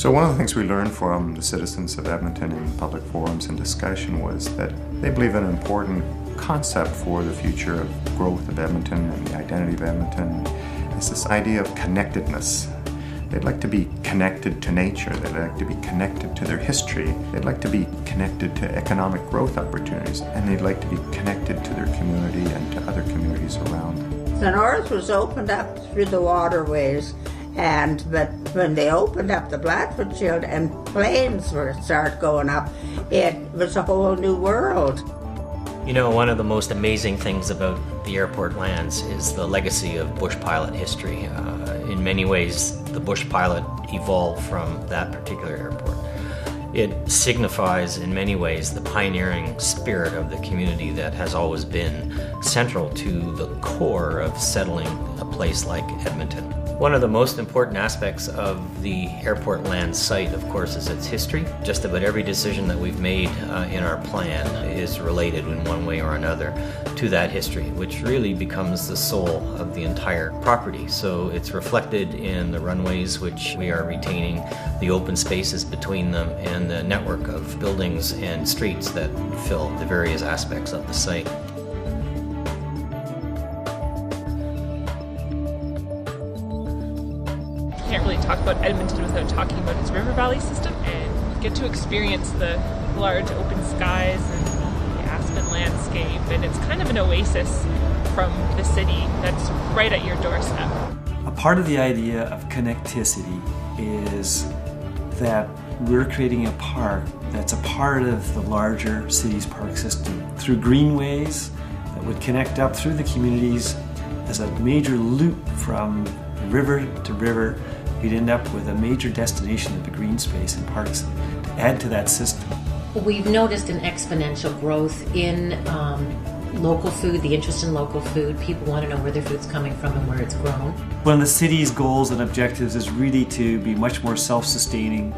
So one of the things we learned from the citizens of Edmonton in public forums and discussion was that they believe an important concept for the future of growth of Edmonton and the identity of Edmonton is this idea of connectedness. They'd like to be connected to nature, they'd like to be connected to their history, they'd like to be connected to economic growth opportunities, and they'd like to be connected to their community and to other communities around them. The north was opened up through the waterways, but when they opened up the Blackfoot Shield and planes started going up, it was a whole new world. You know, one of the most amazing things about the airport lands is the legacy of bush pilot history. In many ways, the bush pilot evolved from that particular airport. It signifies, in many ways, the pioneering spirit of the community that has always been central to the core of settling a place like Edmonton. One of the most important aspects of the airport land site, of course, is its history. Just about every decision that we've made in our plan is related in one way or another to that history, which really becomes the soul of the entire property. So it's reflected in the runways, which we are retaining, the open spaces between them, and the network of buildings and streets that fill the various aspects of the site. Can't really talk about Edmonton without talking about its river valley system, and you get to experience the large open skies and the aspen landscape, and it's kind of an oasis from the city that's right at your doorstep. A part of the idea of connecticity is that we're creating a park that's a part of the larger city's park system through greenways that would connect up through the communities as a major loop from river to river. You'd end up with a major destination of the green space and parks to add to that system. We've noticed an exponential growth in local food, the interest in local food. People want to know where their food's coming from and where it's grown. One of the city's goals and objectives is really to be much more self-sustaining,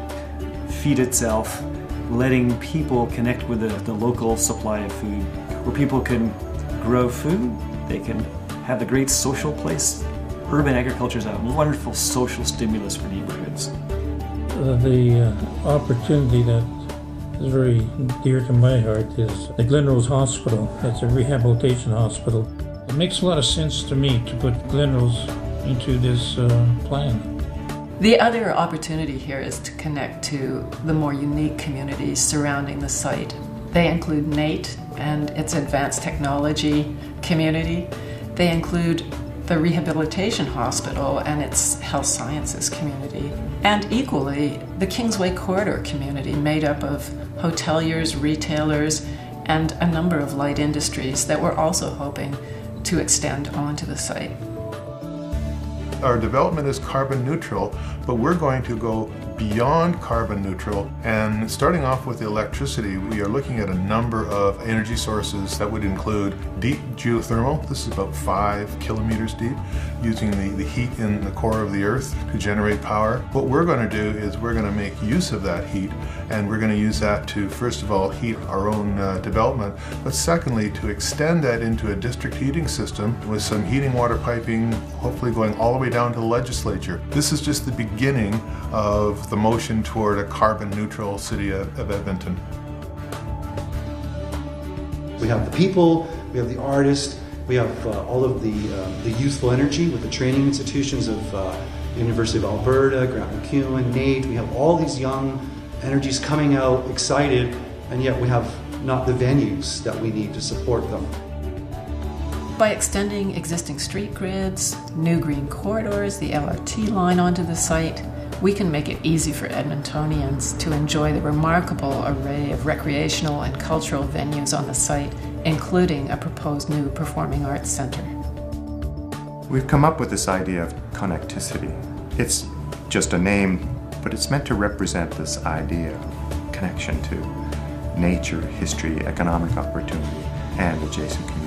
feed itself, letting people connect with the local supply of food, where people can grow food, they can have the great social place. Urban agriculture is a wonderful social stimulus for neighborhoods. The opportunity that is very dear to my heart is the Glenrose Hospital. It's a rehabilitation hospital. It makes a lot of sense to me to put Glenrose into this plan. The other opportunity here is to connect to the more unique communities surrounding the site. They include NATE and its advanced technology community. They include the rehabilitation hospital and its health sciences community. And equally, the Kingsway Corridor community made up of hoteliers, retailers, and a number of light industries that we're also hoping to extend onto the site. Our development is carbon neutral, but we're going to go beyond carbon neutral. And starting off with the electricity, we are looking at a number of energy sources that would include deep geothermal. This is about 5 kilometers deep, using the heat in the core of the earth to generate power. What we're going to do is we're going to make use of that heat, and we're going to use that to, first of all, heat our own development, but secondly, to extend that into a district heating system with some heating water piping, hopefully going all the way down to the legislature. This is just the beginning of the motion toward a carbon neutral city of Edmonton. We have the people, we have the artists, we have all of the youthful energy with the training institutions of the University of Alberta, Grant MacEwan, NATE. We have all these young energies coming out, excited, and yet we have not the venues that we need to support them. By extending existing street grids, new green corridors, the LRT line onto the site, we can make it easy for Edmontonians to enjoy the remarkable array of recreational and cultural venues on the site, including a proposed new performing arts centre. We've come up with this idea of connecticity. It's just a name, but it's meant to represent this idea of connection to nature, history, economic opportunity, and adjacent communities.